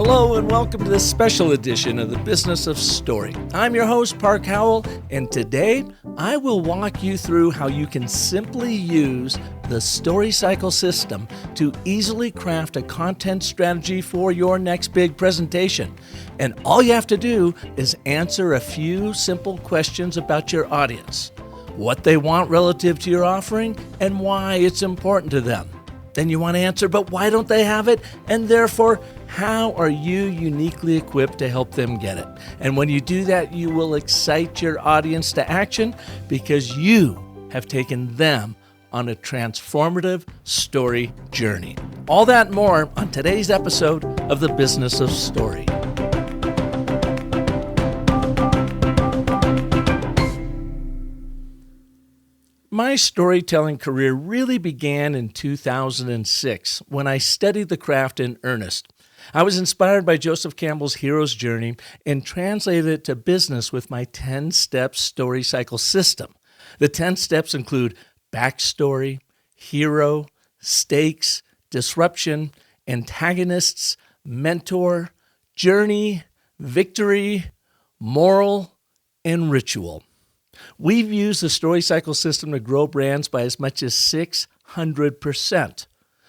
Hello and welcome to this special edition of the Business of Story. I'm your host, Park Howell, and today I will walk you through how you can simply use the story cycle system to easily craft a content strategy for your next big presentation. And all you have to do is answer a few simple questions about your audience, what they want relative to your offering, and why it's important to them. Then you want to answer, but why don't they have it? And therefore, how are you uniquely equipped to help them get it? And when you do that, you will excite your audience to action because you have taken them on a transformative story journey. All that and more on today's episode of The Business of Story. My storytelling career really began in 2006 when I studied the craft in earnest. I was inspired by Joseph Campbell's hero's journey and translated it to business with my 10-step story cycle system. The 10 steps include backstory, hero, stakes, disruption, antagonists, mentor, journey, victory, moral, and ritual. We've used the story cycle system to grow brands by as much as 600%.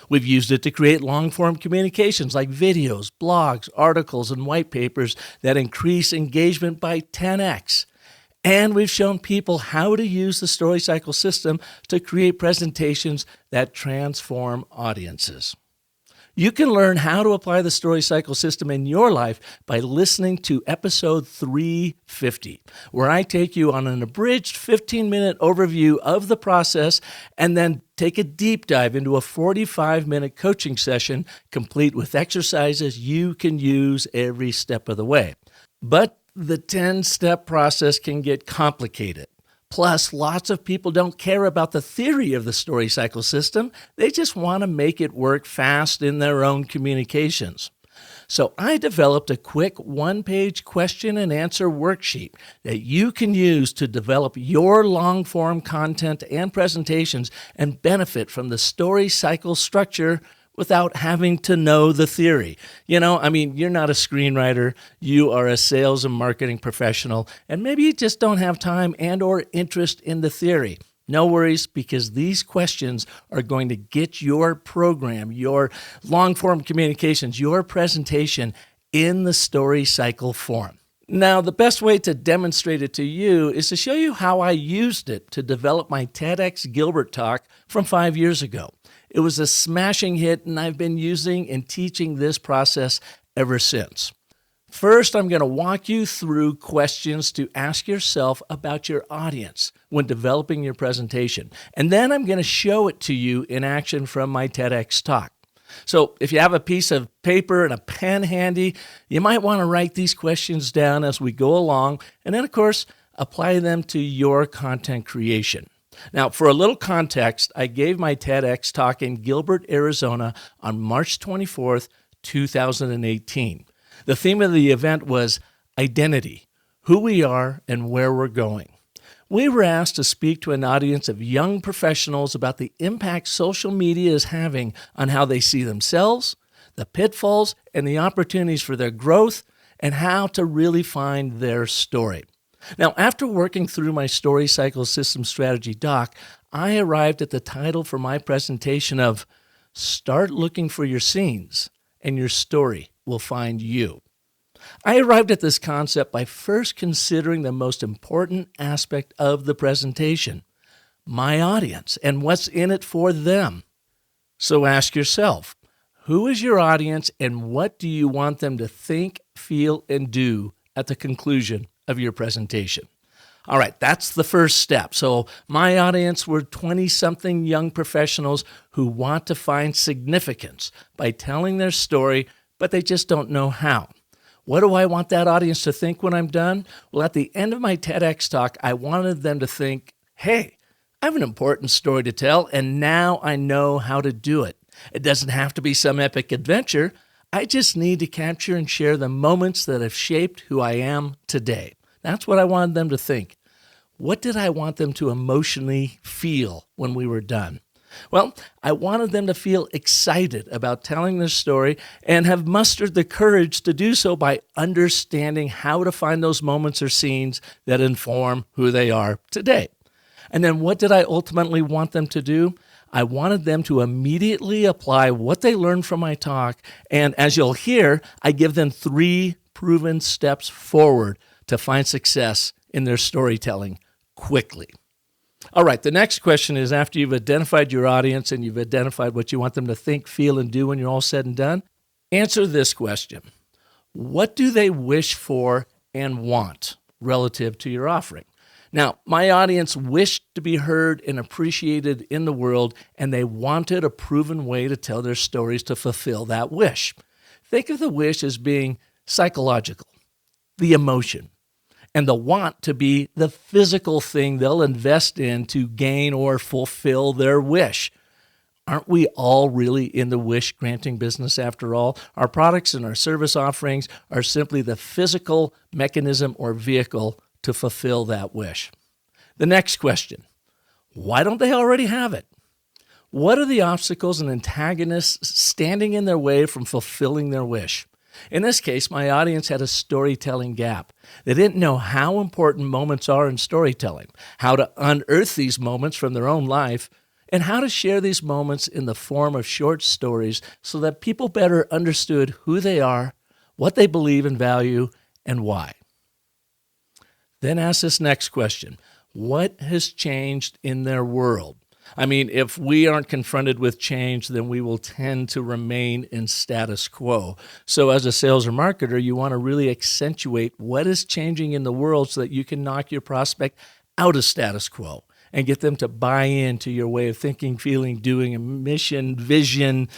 We've used it to create long-form communications like videos, blogs, articles, and white papers that increase engagement by 10x. And we've shown people how to use the story cycle system to create presentations that transform audiences. You can learn how to apply the story cycle system in your life by listening to episode 350, where I take you on an abridged 15-minute overview of the process and then take a deep dive into a 45-minute coaching session complete with exercises you can use every step of the way. But the 10-step process can get complicated. Plus, lots of people don't care about the theory of the story cycle system. They just want to make it work fast in their own communications. So I developed a quick one-page question and answer worksheet that you can use to develop your long-form content and presentations and benefit from the story cycle structure without having to know the theory. You're not a screenwriter, you are a sales and marketing professional, and maybe you just don't have time and or interest in the theory. No worries, because these questions are going to get your program, your long-form communications, your presentation in the story cycle form. Now, the best way to demonstrate it to you is to show you how I used it to develop my TEDx Gilbert talk from 5 years ago. It was a smashing hit, and I've been using and teaching this process ever since. First, I'm going to walk you through questions to ask yourself about your audience when developing your presentation. And then I'm going to show it to you in action from my TEDx talk. So if you have a piece of paper and a pen handy, you might want to write these questions down as we go along, and then, of course, apply them to your content creation. Now, for a little context, I gave my TEDx talk in Gilbert, Arizona on March 24th, 2018. The theme of the event was identity, who we are and where we're going. We were asked to speak to an audience of young professionals about the impact social media is having on how they see themselves, the pitfalls and the opportunities for their growth, and how to really find their story. Now, after working through my story cycle system strategy doc, I arrived at the title for my presentation of Start Looking for Your Scenes, and Your Story Will Find You. I arrived at this concept by first considering the most important aspect of the presentation, my audience, and what's in it for them. So ask yourself, who is your audience and what do you want them to think, feel, and do at the conclusion of your presentation? All right, that's the first step. So my audience were 20-something young professionals who want to find significance by telling their story, but they just don't know how. What do I want that audience to think when I'm done? Well, at the end of my TEDx talk, I wanted them to think, hey, I have an important story to tell, and now I know how to do it. It doesn't have to be some epic adventure. I just need to capture and share the moments that have shaped who I am today. That's what I wanted them to think. What did I want them to emotionally feel when we were done? Well, I wanted them to feel excited about telling their story and have mustered the courage to do so by understanding how to find those moments or scenes that inform who they are today. And then what did I ultimately want them to do? I wanted them to immediately apply what they learned from my talk. And as you'll hear, I give them 3 proven steps forward to find success in their storytelling quickly. All right, the next question is, after you've identified your audience and you've identified what you want them to think, feel, and do when you're all said and done, answer this question. What do they wish for and want relative to your offering? Now, my audience wished to be heard and appreciated in the world, and they wanted a proven way to tell their stories to fulfill that wish. Think of the wish as being psychological, the emotion, and the want to be the physical thing they'll invest in to gain or fulfill their wish. Aren't we all really in the wish-granting business after all? Our products and our service offerings are simply the physical mechanism or vehicle to fulfill that wish. The next question, why don't they already have it? What are the obstacles and antagonists standing in their way from fulfilling their wish? In this case, my audience had a storytelling gap. They didn't know how important moments are in storytelling, how to unearth these moments from their own life, and how to share these moments in the form of short stories so that people better understood who they are, what they believe and value, and why. Then ask this next question. What has changed in their world? I mean, if we aren't confronted with change, then we will tend to remain in status quo. So as a sales or marketer, you want to really accentuate what is changing in the world so that you can knock your prospect out of status quo and get them to buy into your way of thinking, feeling, doing, a mission, vision,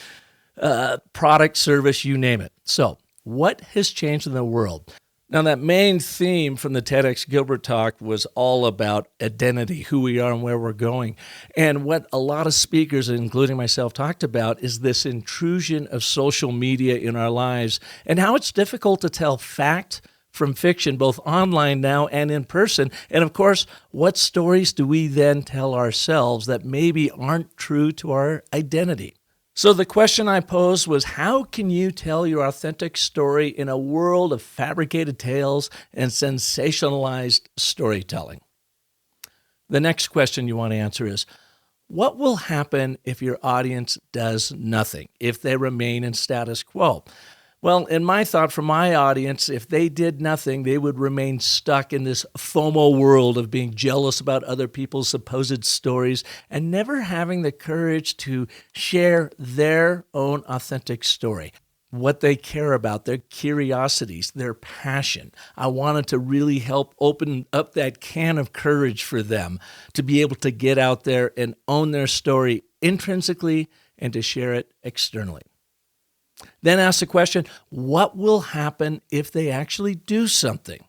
product, service, you name it. So what has changed in the world? Now, that main theme from the TEDx Gilbert talk was all about identity, who we are and where we're going. And what a lot of speakers, including myself, talked about is this intrusion of social media in our lives and how it's difficult to tell fact from fiction, both online now and in person. And of course, what stories do we then tell ourselves that maybe aren't true to our identity? So the question I posed was, how can you tell your authentic story in a world of fabricated tales and sensationalized storytelling? The next question you want to answer is, what will happen if your audience does nothing, if they remain in status quo? Well, in my thought for my audience, if they did nothing, they would remain stuck in this FOMO world of being jealous about other people's supposed stories and never having the courage to share their own authentic story, what they care about, their curiosities, their passion. I wanted to really help open up that can of courage for them to be able to get out there and own their story intrinsically and to share it externally. Then ask the question, what will happen if they actually do something?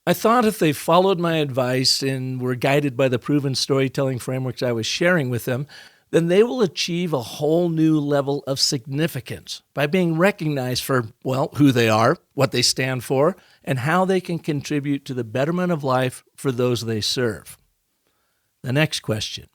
I thought if they followed my advice and were guided by the proven storytelling frameworks I was sharing with them, then they will achieve a whole new level of significance by being recognized for, well, who they are, what they stand for, and how they can contribute to the betterment of life for those they serve. The next question.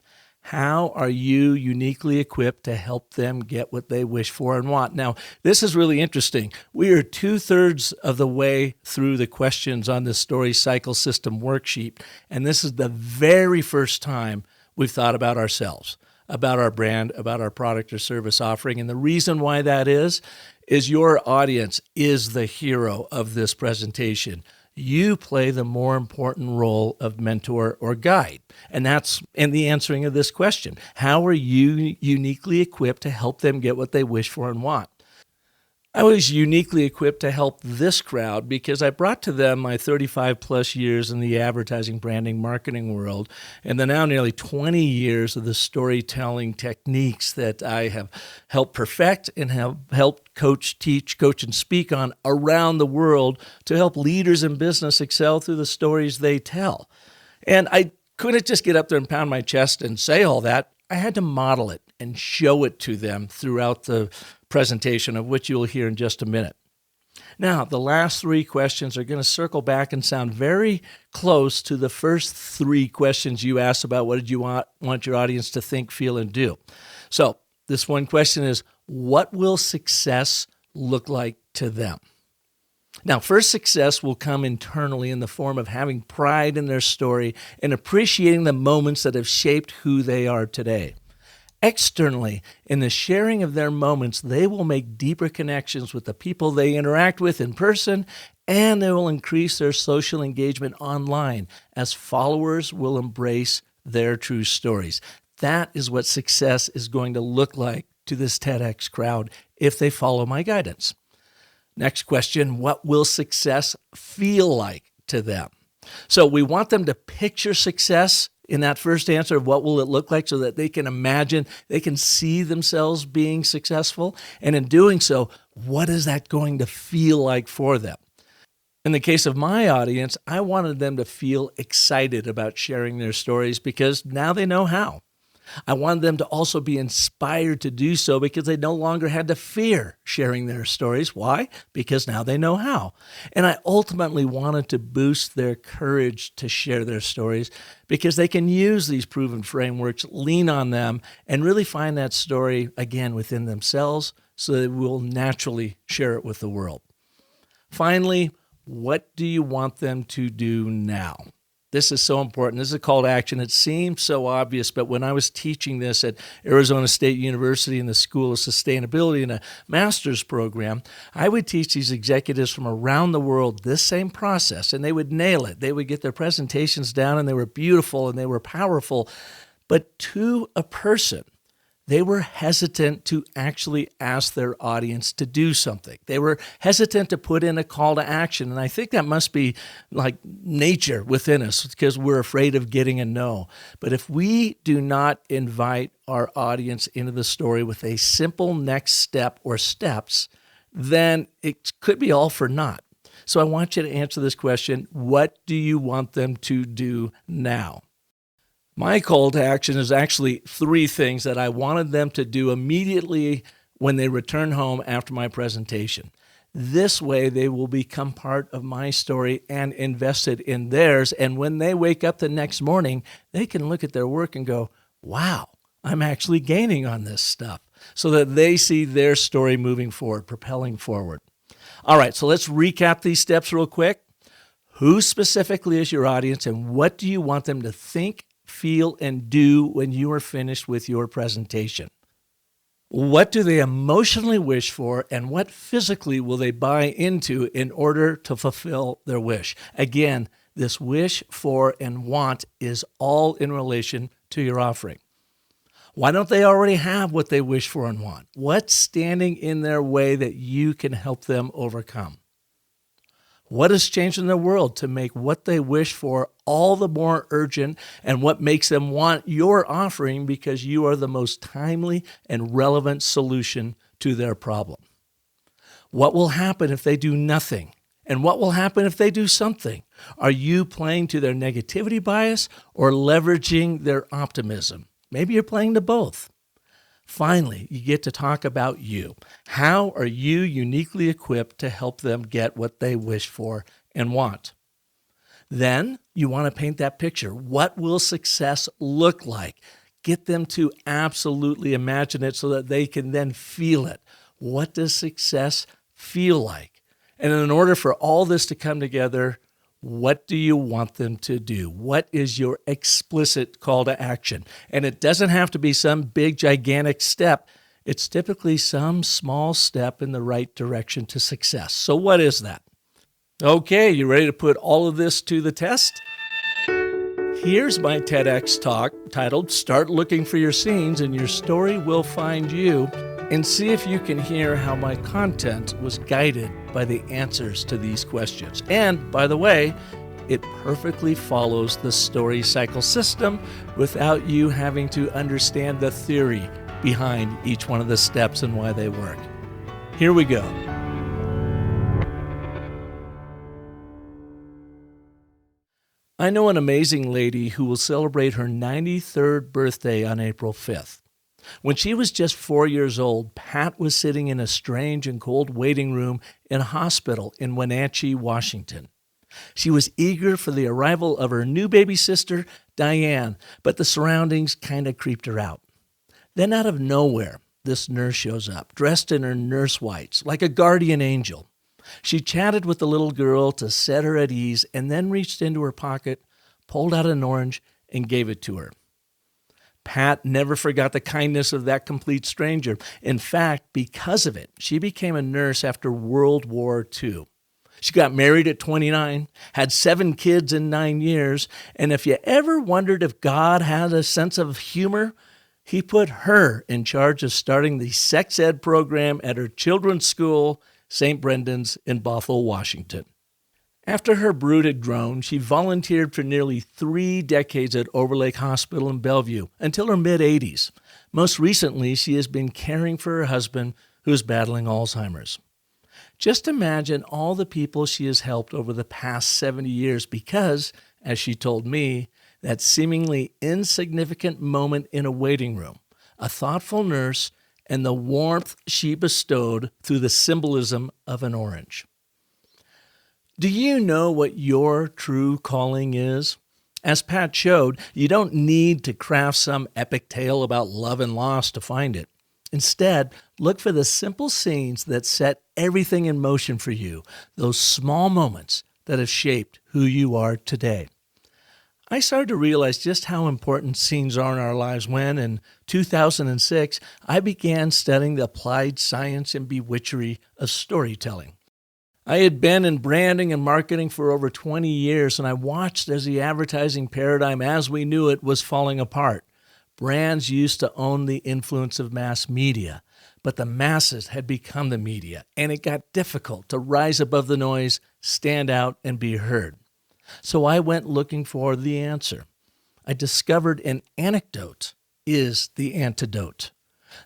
How are you uniquely equipped to help them get what they wish for and want? Now, this is really interesting. We are 2/3 of the way through the questions on this story cycle system worksheet, and this is the very first time we've thought about ourselves, about our brand, about our product or service offering. And the reason why that is your audience is the hero of this presentation. You play the more important role of mentor or guide. And that's in the answering of this question. How are you uniquely equipped to help them get what they wish for and want? I was uniquely equipped to help this crowd because I brought to them my 35 plus years in the advertising, branding, marketing world, and the now nearly 20 years of the storytelling techniques that I have helped perfect and have helped teach, coach, and speak on around the world to help leaders in business excel through the stories they tell. And I couldn't just get up there and pound my chest and say all that. I had to model it and show it to them throughout the presentation, of which you'll hear in just a minute. Now, the last three questions are going to circle back and sound very close to the first three questions you asked about what did you want your audience to think, feel, and do. So this one question is, what will success look like to them? Now, first, success will come internally in the form of having pride in their story and appreciating the moments that have shaped who they are today. Externally, in the sharing of their moments, they will make deeper connections with the people they interact with in person, and they will increase their social engagement online as followers will embrace their true stories. That is what success is going to look like to this TEDx crowd if they follow my guidance. Next question, what will success feel like to them? So we want them to picture success in that first answer of what will it look like so that they can imagine, they can see themselves being successful. And in doing so, what is that going to feel like for them? In the case of my audience, I wanted them to feel excited about sharing their stories because now they know how. I wanted them to also be inspired to do so because they no longer had to fear sharing their stories. Why? Because now they know how. And I ultimately wanted to boost their courage to share their stories because they can use these proven frameworks, lean on them, and really find that story again within themselves so they will naturally share it with the world. Finally, what do you want them to do now? This is so important. This is a call to action. It seems so obvious, but when I was teaching this at Arizona State University in the School of Sustainability in a master's program, I would teach these executives from around the world this same process, and they would nail it. They would get their presentations down, and they were beautiful, and they were powerful. But to a person, they were hesitant to actually ask their audience to do something. They were hesitant to put in a call to action. And I think that must be like nature within us because we're afraid of getting a no. But if we do not invite our audience into the story with a simple next step or steps, then it could be all for naught. So I want you to answer this question. What do you want them to do now? My call to action is actually three things that I wanted them to do immediately when they return home after my presentation. This way, they will become part of my story and invested in theirs. And when they wake up the next morning, they can look at their work and go, wow, I'm actually gaining on this stuff, so that they see their story moving forward, propelling forward. All right, so let's recap these steps real quick. Who specifically is your audience, and what do you want them to think, feel, and do when you are finished with your presentation? What do they emotionally wish for, and what physically will they buy into in order to fulfill their wish? Again, this wish for and want is all in relation to your offering. Why don't they already have what they wish for and want? What's standing in their way that you can help them overcome? What has changed in their world to make what they wish for all the more urgent, and what makes them want your offering because you are the most timely and relevant solution to their problem? What will happen if they do nothing? And what will happen if they do something? Are you playing to their negativity bias or leveraging their optimism? Maybe you're playing to both. Finally, you get to talk about you. How are you uniquely equipped to help them get what they wish for and want? Then you want to paint that picture. What will success look like? Get them to absolutely imagine it so that they can then feel it. What does success feel like? And in order for all this to come together, what do you want them to do? What is your explicit call to action? And it doesn't have to be some big, gigantic step. It's typically some small step in the right direction to success. So what is that? Okay, you ready to put all of this to the test? Here's my TEDx talk titled, Start Looking for Your Scenes and Your Story Will Find You, and see if you can hear how my content was guided by the answers to these questions. And by the way, it perfectly follows the story cycle system without you having to understand the theory behind each one of the steps and why they work. Here we go. I know an amazing lady who will celebrate her 93rd birthday on April 5th. When she was just 4 years old, Pat was sitting in a strange and cold waiting room in a hospital in Wenatchee, Washington. She was eager for the arrival of her new baby sister, Diane, but the surroundings kind of creeped her out. Then out of nowhere, this nurse shows up, dressed in her nurse whites, like a guardian angel. She chatted with the little girl to set her at ease and then reached into her pocket, pulled out an orange, and gave it to her. Pat never forgot the kindness of that complete stranger. In fact, because of it, she became a nurse after World War II. She got married at 29, had 7 kids in 9 years, and if you ever wondered if God had a sense of humor, he put her in charge of starting the sex ed program at her children's school, St. Brendan's in Bothell, Washington. After her brood had grown, she volunteered for nearly 3 decades at Overlake Hospital in Bellevue until her mid-80s. Most recently, she has been caring for her husband, who is battling Alzheimer's. Just imagine all the people she has helped over the past 70 years because, as she told me, that seemingly insignificant moment in a waiting room, a thoughtful nurse, and the warmth she bestowed through the symbolism of an orange. Do you know what your true calling is? As Pat showed, you don't need to craft some epic tale about love and loss to find it. Instead, look for the simple scenes that set everything in motion for you, those small moments that have shaped who you are today. I started to realize just how important scenes are in our lives when, in 2006, I began studying the applied science and bewitchery of storytelling. I had been in branding and marketing for over 20 years, and I watched as the advertising paradigm as we knew it was falling apart. Brands used to own the influence of mass media, but the masses had become the media, and it got difficult to rise above the noise, stand out, and be heard. So I went looking for the answer. I discovered an anecdote is the antidote.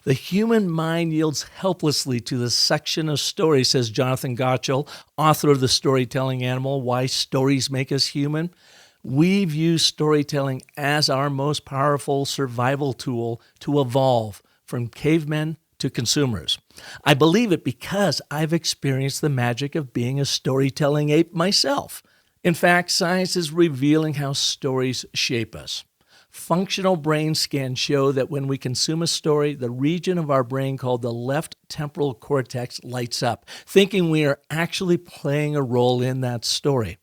The human mind yields helplessly to the section of story, says Jonathan Gottschall, author of The Storytelling Animal, Why Stories Make Us Human. We view storytelling as our most powerful survival tool to evolve from cavemen to consumers. I believe it because I've experienced the magic of being a storytelling ape myself. In fact, science is revealing how stories shape us. Functional brain scans show that when we consume a story, the region of our brain called the left temporal cortex lights up, thinking we are actually playing a role in that story.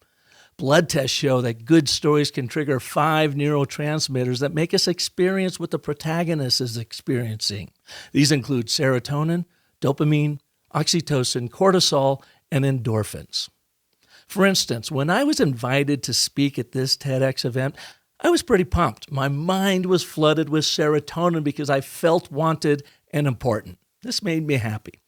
Blood tests show that good stories can trigger 5 neurotransmitters that make us experience what the protagonist is experiencing. These include serotonin, dopamine, oxytocin, cortisol, and endorphins. For instance, when I was invited to speak at this TEDx event, I was pretty pumped. My mind was flooded with serotonin because I felt wanted and important. This made me happy.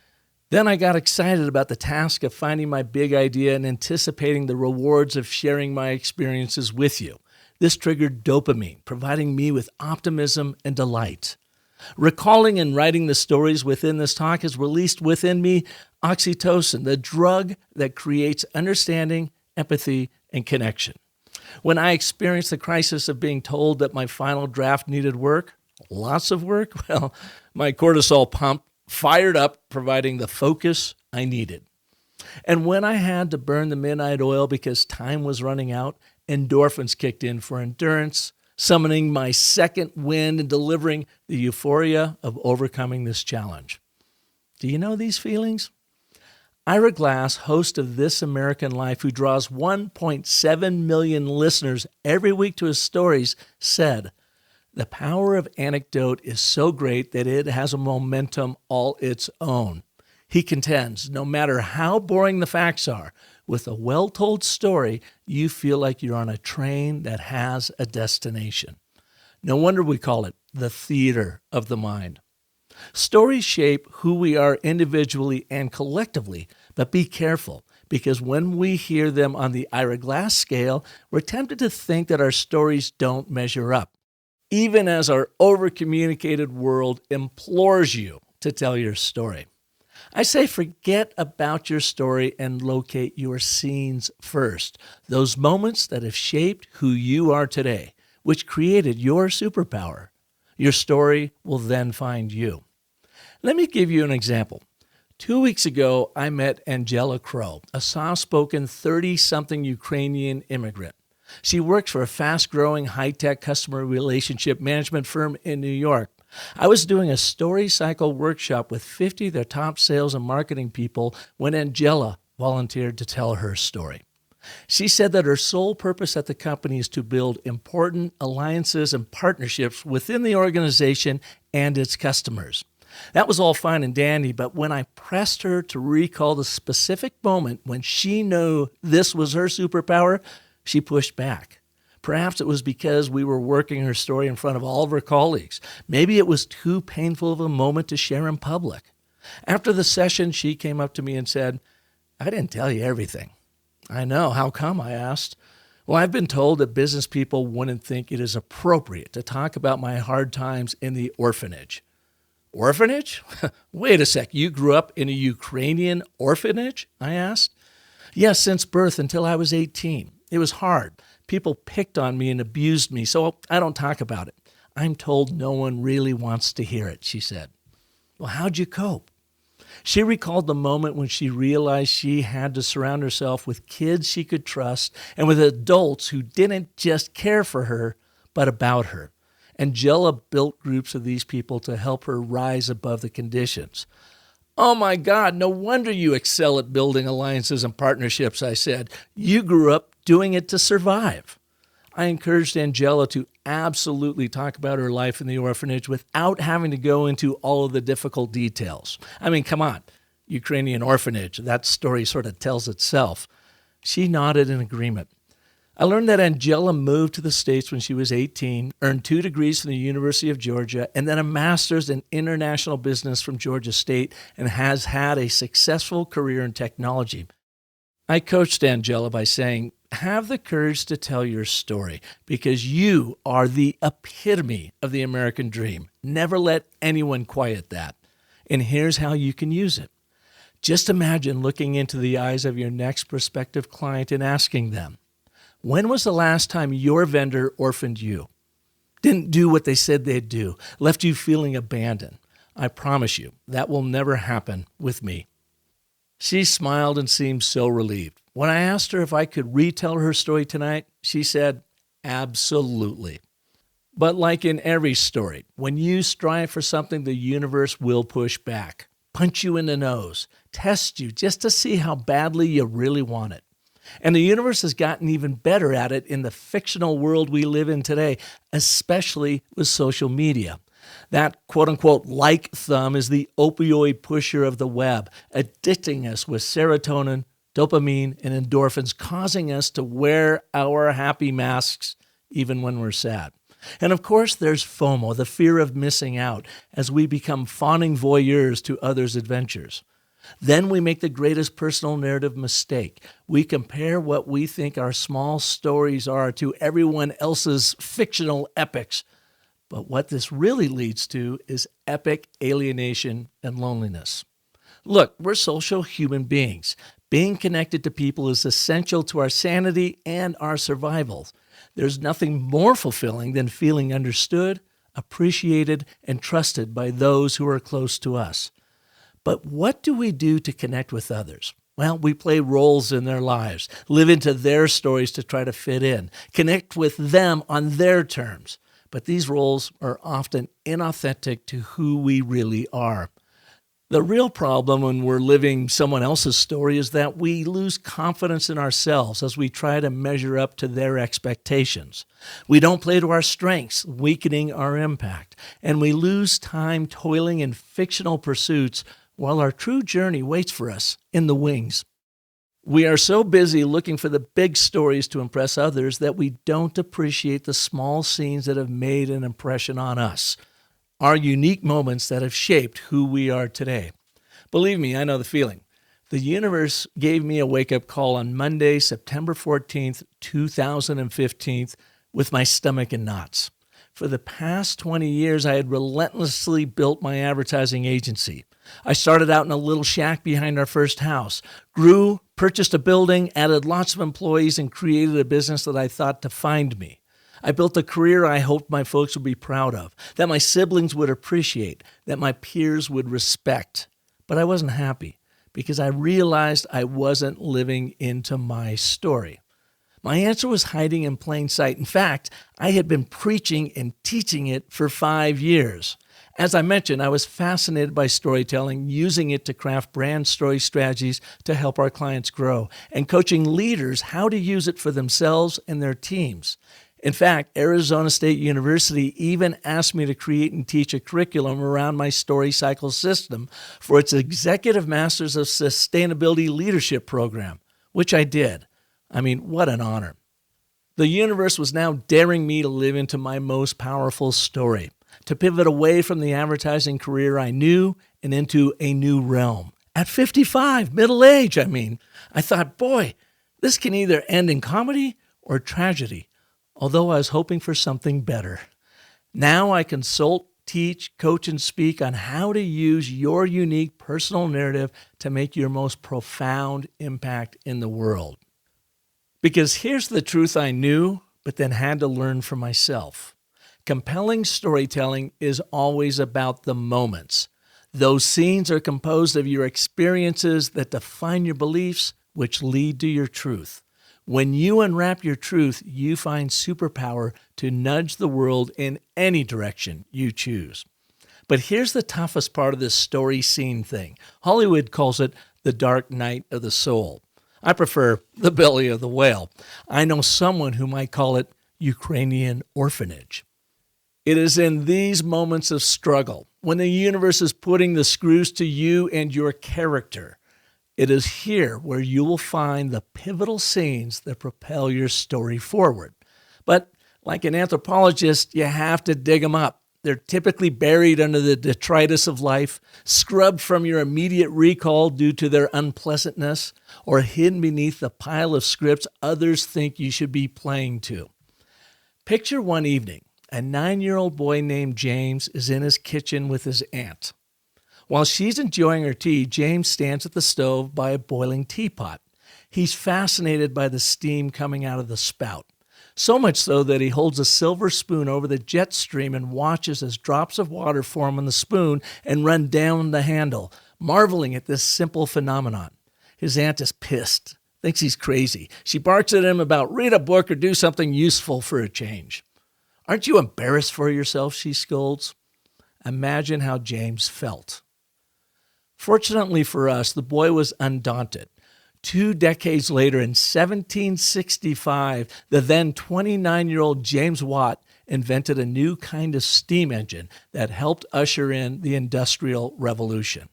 Then I got excited about the task of finding my big idea and anticipating the rewards of sharing my experiences with you. This triggered dopamine, providing me with optimism and delight. Recalling and writing the stories within this talk has released within me oxytocin, the drug that creates understanding, empathy, and connection. When I experienced the crisis of being told that my final draft needed work, lots of work, well, my cortisol pump fired up, providing the focus I needed. And when I had to burn the midnight oil because time was running out, endorphins kicked in for endurance, summoning my second wind and delivering the euphoria of overcoming this challenge. Do you know these feelings? Ira Glass, host of This American Life, who draws 1.7 million listeners every week to his stories, said, "The power of anecdote is so great that it has a momentum all its own." He contends, no matter how boring the facts are, with a well-told story, you feel like you're on a train that has a destination. No wonder we call it the theater of the mind. Stories shape who we are individually and collectively, but be careful, because when we hear them on the Ira Glass scale, we're tempted to think that our stories don't measure up, even as our over-communicated world implores you to tell your story. I say forget about your story and locate your scenes first, those moments that have shaped who you are today, which created your superpower, Your story will then find you. Let me give you an example. 2 weeks ago, I met Angela Crow, a soft-spoken 30-something Ukrainian immigrant. She works for a fast-growing, high-tech customer relationship management firm in New York. I was doing a story cycle workshop with 50 of their top sales and marketing people when Angela volunteered to tell her story. She said that her sole purpose at the company is to build important alliances and partnerships within the organization and its customers. That was all fine and dandy, but when I pressed her to recall the specific moment when she knew this was her superpower, she pushed back. Perhaps it was because we were working her story in front of all of her colleagues. Maybe it was too painful of a moment to share in public. After the session, she came up to me and said, "I didn't tell you everything." "I know. How come?" I asked. "Well, I've been told that business people wouldn't think it is appropriate to talk about my hard times in the orphanage." "Orphanage? Wait a sec, you grew up in a Ukrainian orphanage?" I asked. "Yes, since birth until I was 18. It was hard. People picked on me and abused me, so I don't talk about it. I'm told no one really wants to hear it," she said. "Well, how'd you cope?" She recalled the moment when she realized she had to surround herself with kids she could trust and with adults who didn't just care for her, but about her. Angela built groups of these people to help her rise above the conditions. "Oh my God, no wonder you excel at building alliances and partnerships," I said. "You grew up doing it to survive." I encouraged Angela to absolutely talk about her life in the orphanage without having to go into all of the difficult details. I mean, come on, Ukrainian orphanage, that story sort of tells itself. She nodded in agreement. I learned that Angela moved to the States when she was 18, earned 2 degrees from the University of Georgia, and then a master's in international business from Georgia State, and has had a successful career in technology. I coached Angela by saying, have the courage to tell your story because you are the epitome of the American dream. Never let anyone quiet that. And here's how you can use it. Just imagine looking into the eyes of your next prospective client and asking them, when was the last time your vendor orphaned you? Didn't do what they said they'd do, left you feeling abandoned. I promise you, that will never happen with me. She smiled and seemed so relieved. When I asked her if I could retell her story tonight, she said, absolutely. But like in every story, when you strive for something, the universe will push back, punch you in the nose, test you just to see how badly you really want it. And the universe has gotten even better at it in the fictional world we live in today, especially with social media. That quote-unquote like thumb is the opioid pusher of the web, addicting us with serotonin, dopamine, and endorphins, causing us to wear our happy masks even when we're sad. And of course, there's FOMO, the fear of missing out, as we become fawning voyeurs to others' adventures. Then we make the greatest personal narrative mistake. We compare what we think our small stories are to everyone else's fictional epics. But what this really leads to is epic alienation and loneliness. Look, we're social human beings. Being connected to people is essential to our sanity and our survival. There's nothing more fulfilling than feeling understood, appreciated, and trusted by those who are close to us. But what do we do to connect with others? Well, we play roles in their lives, live into their stories to try to fit in, connect with them on their terms. But these roles are often inauthentic to who we really are. The real problem when we're living someone else's story is that we lose confidence in ourselves as we try to measure up to their expectations. We don't play to our strengths, weakening our impact, and we lose time toiling in fictional pursuits while our true journey waits for us in the wings. We are so busy looking for the big stories to impress others that we don't appreciate the small scenes that have made an impression on us, our unique moments that have shaped who we are today. Believe me, I know the feeling. The universe gave me a wake-up call on Monday, September 14th, 2015, with my stomach in knots. For the past 20 years, I had relentlessly built my advertising agency. I started out in a little shack behind our first house, grew, purchased a building, added lots of employees, and created a business that I thought defined me. I built a career I hoped my folks would be proud of, that my siblings would appreciate, that my peers would respect. But I wasn't happy because I realized I wasn't living into my story. My answer was hiding in plain sight. In fact, I had been preaching and teaching it for 5 years. As I mentioned, I was fascinated by storytelling, using it to craft brand story strategies to help our clients grow, and coaching leaders how to use it for themselves and their teams. In fact, Arizona State University even asked me to create and teach a curriculum around my story cycle system for its Executive Masters of Sustainability Leadership program, which I did. I mean, what an honor. The universe was now daring me to live into my most powerful story, to pivot away from the advertising career I knew and into a new realm. At 55, middle age, I thought, boy, this can either end in comedy or tragedy, although I was hoping for something better. Now I consult, teach, coach, and speak on how to use your unique personal narrative to make your most profound impact in the world. Because here's the truth I knew, but then had to learn for myself. Compelling storytelling is always about the moments. Those scenes are composed of your experiences that define your beliefs, which lead to your truth. When you unwrap your truth, you find superpower to nudge the world in any direction you choose. But here's the toughest part of this story scene thing. Hollywood calls it the dark night of the soul. I prefer the belly of the whale. I know someone who might call it Ukrainian Orphanage. It is in these moments of struggle, when the universe is putting the screws to you and your character, it is here where you will find the pivotal scenes that propel your story forward. But like an anthropologist, you have to dig them up. They're typically buried under the detritus of life, scrubbed from your immediate recall due to their unpleasantness, or hidden beneath the pile of scripts others think you should be playing to. Picture one evening, a 9-year-old boy named James is in his kitchen with his aunt. While she's enjoying her tea, James stands at the stove by a boiling teapot. He's fascinated by the steam coming out of the spout. So much so that he holds a silver spoon over the jet stream and watches as drops of water form on the spoon and run down the handle, marveling at this simple phenomenon. His aunt is pissed, thinks he's crazy. She barks at him about read a book or do something useful for a change. Aren't you embarrassed for yourself, she scolds. Imagine how James felt. Fortunately for us, the boy was undaunted. 2 decades later, in 1765, the then 29-year-old James Watt invented a new kind of steam engine that helped usher in the Industrial Revolution.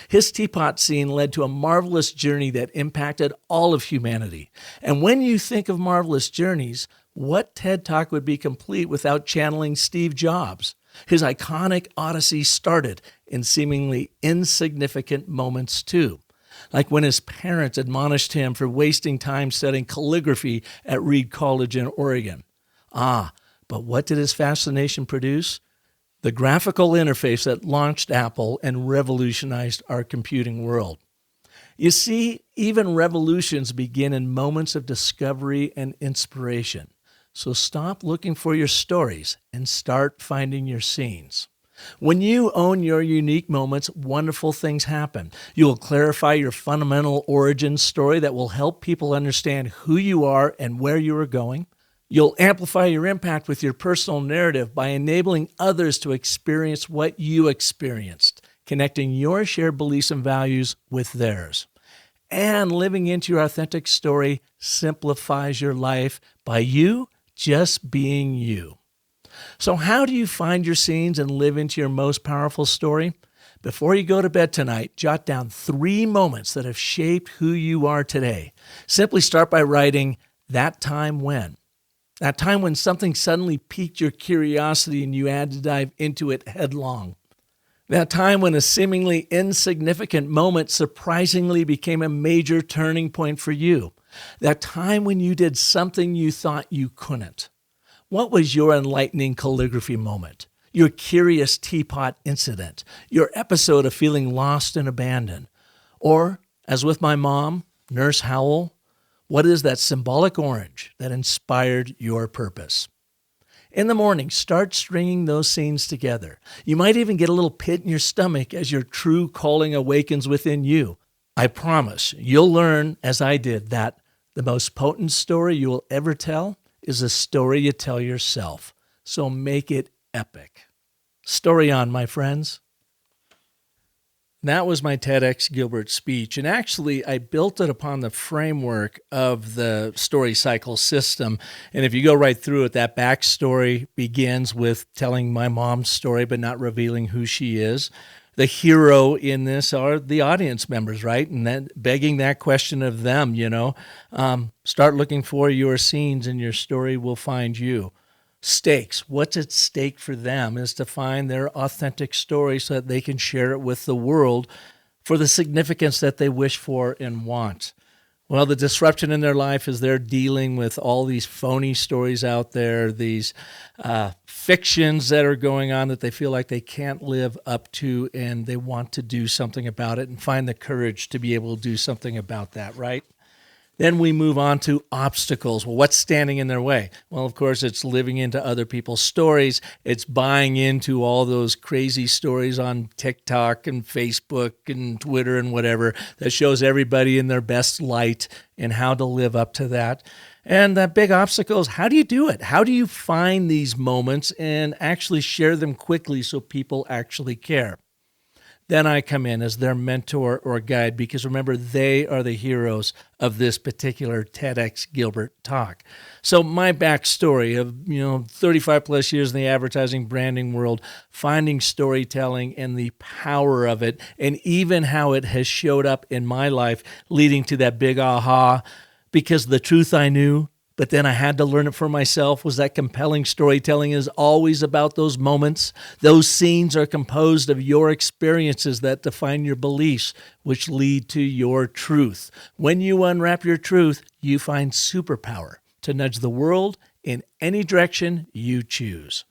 His teapot scene led to a marvelous journey that impacted all of humanity. And when you think of marvelous journeys, what TED Talk would be complete without channeling Steve Jobs? His iconic odyssey started in seemingly insignificant moments too. Like when his parents admonished him for wasting time studying calligraphy at Reed College in Oregon. But what did his fascination produce? The graphical interface that launched Apple and revolutionized our computing world. You see, even revolutions begin in moments of discovery and inspiration. So stop looking for your stories and start finding your scenes. When you own your unique moments, wonderful things happen. You will clarify your fundamental origin story that will help people understand who you are and where you are going. You'll amplify your impact with your personal narrative by enabling others to experience what you experienced, connecting your shared beliefs and values with theirs. And living into your authentic story simplifies your life by you just being you. So how do you find your scenes and live into your most powerful story? Before you go to bed tonight, jot down 3 moments that have shaped who you are today. Simply start by writing, that time when. That time when something suddenly piqued your curiosity and you had to dive into it headlong. That time when a seemingly insignificant moment surprisingly became a major turning point for you. That time when you did something you thought you couldn't. What was your enlightening calligraphy moment? Your curious teapot incident? Your episode of feeling lost and abandoned? Or, as with my mom, Nurse Howell, what is that symbolic orange that inspired your purpose? In the morning, start stringing those scenes together. You might even get a little pit in your stomach as your true calling awakens within you. I promise you'll learn, as I did, that the most potent story you will ever tell is a story you tell yourself. So make it epic. Story on, my friends. That was my TEDx Gilbert speech, and actually I built it upon the framework of the story cycle system. And if you go right through it, that backstory begins with telling my mom's story but not revealing who she is. The hero in this are the audience members, right? And then begging that question of them, start looking for your scenes and your story will find you. Stakes. What's at stake for them is to find their authentic story so that they can share it with the world for the significance that they wish for and want. Well, the disruption in their life is they're dealing with all these phony stories out there, these fictions that are going on that they feel like they can't live up to, and they want to do something about it and find the courage to be able to do something about that, right? Then we move on to obstacles. Well, what's standing in their way? Well, of course, it's living into other people's stories. It's buying into all those crazy stories on TikTok and Facebook and Twitter and whatever that shows everybody in their best light and how to live up to that. And that big obstacle is, how do you do it? How do you find these moments and actually share them quickly so people actually care? Then I come in as their mentor or guide, because remember, they are the heroes of this particular TEDx Gilbert talk. So my backstory of 35 plus years in the advertising branding world, finding storytelling and the power of it, and even how it has showed up in my life, leading to that big aha, because the truth I knew, but then I had to learn it for myself, was that compelling storytelling is always about those moments. Those scenes are composed of your experiences that define your beliefs, which lead to your truth. When you unwrap your truth, you find superpower to nudge the world in any direction you choose.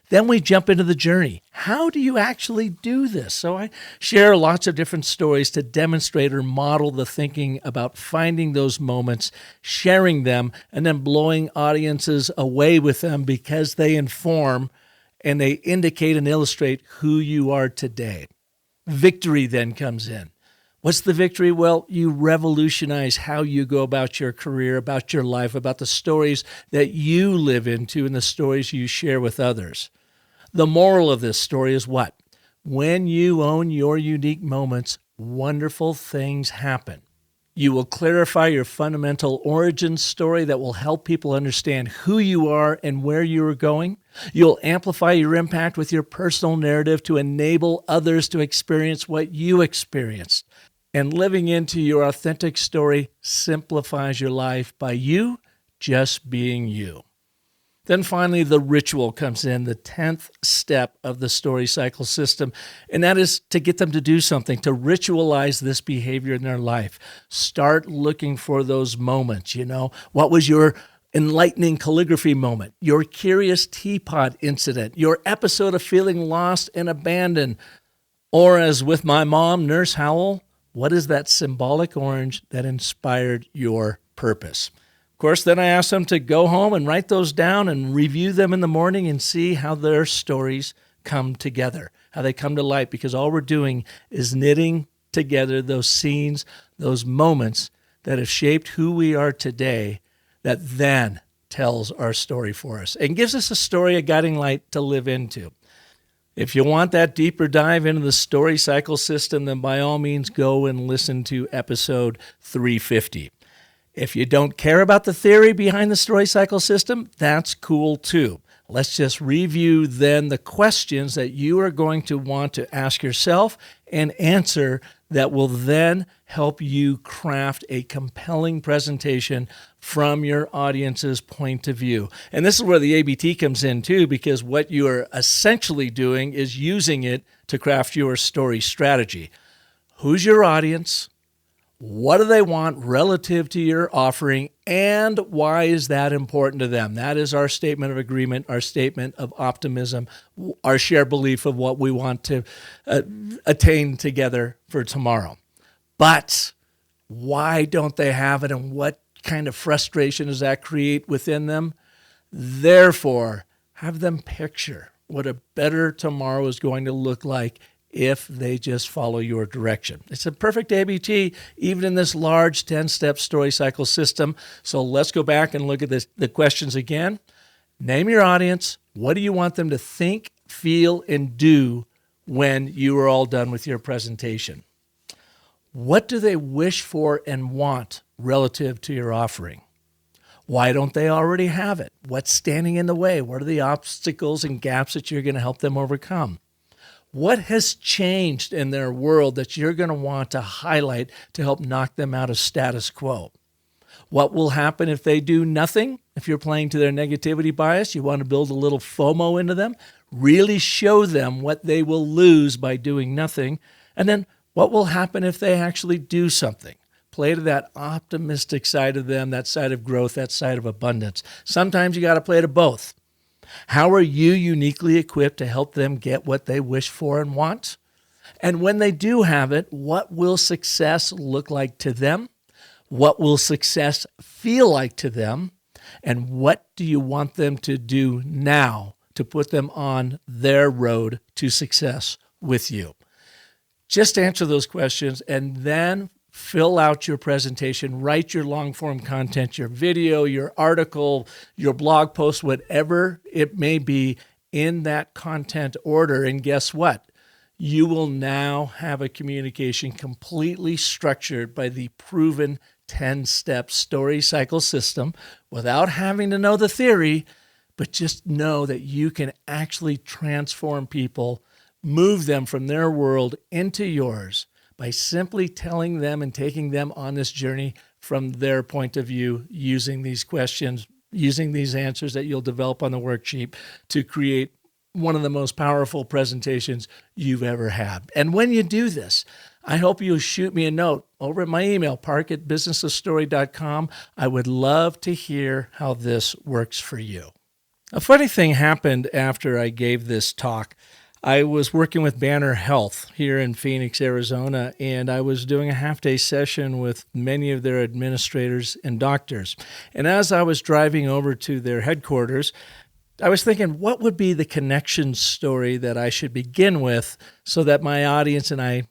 Then we jump into the journey. How do you actually do this? So I share lots of different stories to demonstrate or model the thinking about finding those moments, sharing them, and then blowing audiences away with them because they inform and they indicate and illustrate who you are today. Victory then comes in. What's the victory? Well, you revolutionize how you go about your career, about your life, about the stories that you live into and the stories you share with others. The moral of this story is what? When you own your unique moments, wonderful things happen. You will clarify your fundamental origin story that will help people understand who you are and where you are going. You'll amplify your impact with your personal narrative to enable others to experience what you experienced. And living into your authentic story simplifies your life by you just being you. Then finally, the ritual comes in, the 10th step of the story cycle system, and that is to get them to do something, to ritualize this behavior in their life. Start looking for those moments, What was your enlightening calligraphy moment, your curious teapot incident, your episode of feeling lost and abandoned? Or as with my mom, Nurse Howell, what is that symbolic orange that inspired your purpose? Of course, then I asked them to go home and write those down and review them in the morning and see how their stories come together, how they come to light, because all we're doing is knitting together those scenes, those moments that have shaped who we are today, that then tells our story for us and gives us a story, a guiding light to live into. If you want that deeper dive into the story cycle system, then by all means go and listen to episode 350. If you don't care about the theory behind the story cycle system, that's cool too. Let's just review then the questions that you are going to want to ask yourself and answer that will then help you craft a compelling presentation from your audience's point of view. And this is where the ABT comes in too, because what you are essentially doing is using it to craft your story strategy. Who's your audience? What do they want relative to your offering, and why is that important to them? That is our statement of agreement, our statement of optimism, our shared belief of what we want to attain together for tomorrow. But why don't they have it, and what kind of frustration does that create within them? Therefore, Have them picture what a better tomorrow is going to look like if they just follow your direction. It's a perfect ABT, even in this large 10-step story cycle system. So let's go back and look at the questions again. Name your audience. What do you want them to think, feel, and do when you are all done with your presentation? What do they wish for and want relative to your offering? Why don't they already have it? What's standing in the way? What are the obstacles and gaps that you're going to help them overcome? What has changed in their world that you're going to want to highlight to help knock them out of status quo? What will happen if they do nothing? If you're playing to their negativity bias, you want to build a little FOMO into them, really show them what they will lose by doing nothing. And then what will happen if they actually do something? Play to that optimistic side of them, that side of growth, that side of abundance. Sometimes you got to play to both. How are you uniquely equipped to help them get what they wish for and want? And when they do have it, what will success look like to them? What will success feel like to them? And what do you want them to do now to put them on their road to success with you? Just answer those questions and then fill out your presentation, write your long-form content, your video, your article, your blog post, whatever it may be in that content order. And guess what? You will now have a communication completely structured by the proven 10-step story cycle system without having to know the theory, but just know that you can actually transform people, move them from their world into yours, by simply telling them and taking them on this journey from their point of view, using these questions, using these answers that you'll develop on the worksheet to create one of the most powerful presentations you've ever had. And when you do this, I hope you'll shoot me a note over at my email, park@businessofstory.com. I would love to hear how this works for you. A funny thing happened after I gave this talk. I was working with Banner Health here in Phoenix, Arizona, and I was doing a half-day session with many of their administrators and doctors. And as I was driving over to their headquarters, I was thinking, what would be the connection story that I should begin with so that my audience and I,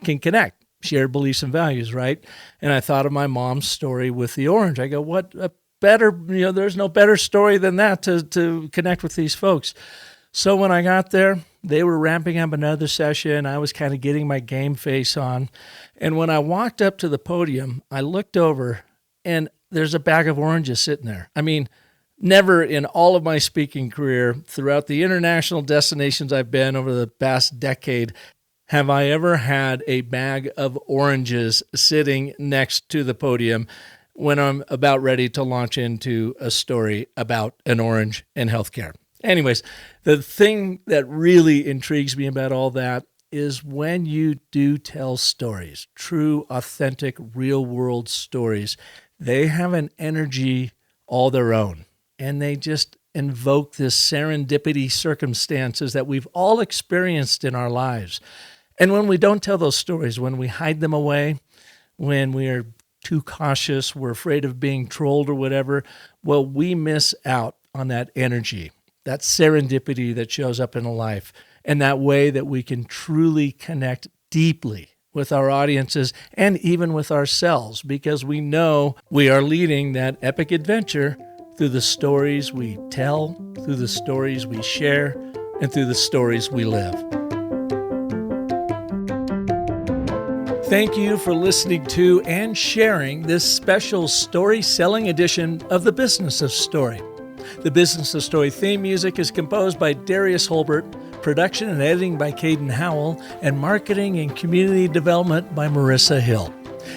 can connect, share beliefs and values, right? And I thought of my mom's story with the orange. I go, what a better, there's no better story than that to connect with these folks. So when I got there, they were ramping up another session. I was kind of getting my game face on. And when I walked up to the podium, I looked over and there's a bag of oranges sitting there. I mean, never in all of my speaking career, throughout the international destinations I've been over the past decade, have I ever had a bag of oranges sitting next to the podium when I'm about ready to launch into a story about an orange in healthcare. Anyways, the thing that really intrigues me about all that is when you do tell stories, true, authentic, real-world stories, they have an energy all their own, and they just invoke this serendipity circumstances that we've all experienced in our lives. And when we don't tell those stories, when we hide them away, when we are too cautious, we're afraid of being trolled or whatever, well, we miss out on that energy, that serendipity that shows up in a life, and that way that we can truly connect deeply with our audiences and even with ourselves, because we know we are leading that epic adventure through the stories we tell, through the stories we share, and through the stories we live. Thank you for listening to and sharing this special story selling edition of The Business of Story. The Business of Story theme music is composed by Darius Holbert, production and editing by Caden Howell, and marketing and community development by Marissa Hill.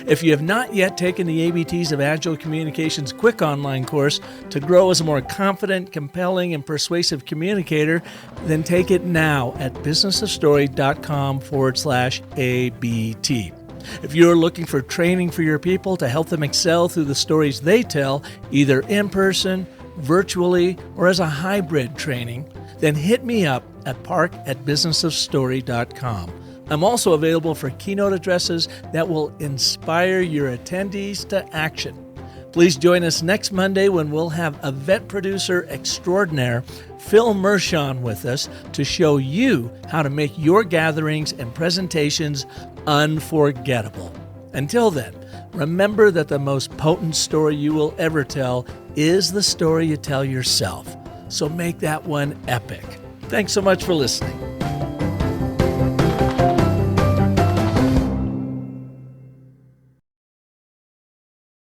If you have not yet taken the ABTs of Agile Communications quick online course to grow as a more confident, compelling, and persuasive communicator, then take it now at businessofstory.com/ABT. If you're looking for training for your people to help them excel through the stories they tell, either in person, virtually, or as a hybrid training, then hit me up at park@businessofstory.com. I'm also available for keynote addresses that will inspire your attendees to action. Please join us next Monday when we'll have event producer extraordinaire Phil Mershon with us to show you how to make your gatherings and presentations unforgettable. Until then, remember that the most potent story you will ever tell is the story you tell yourself. So make that one epic. Thanks so much for listening.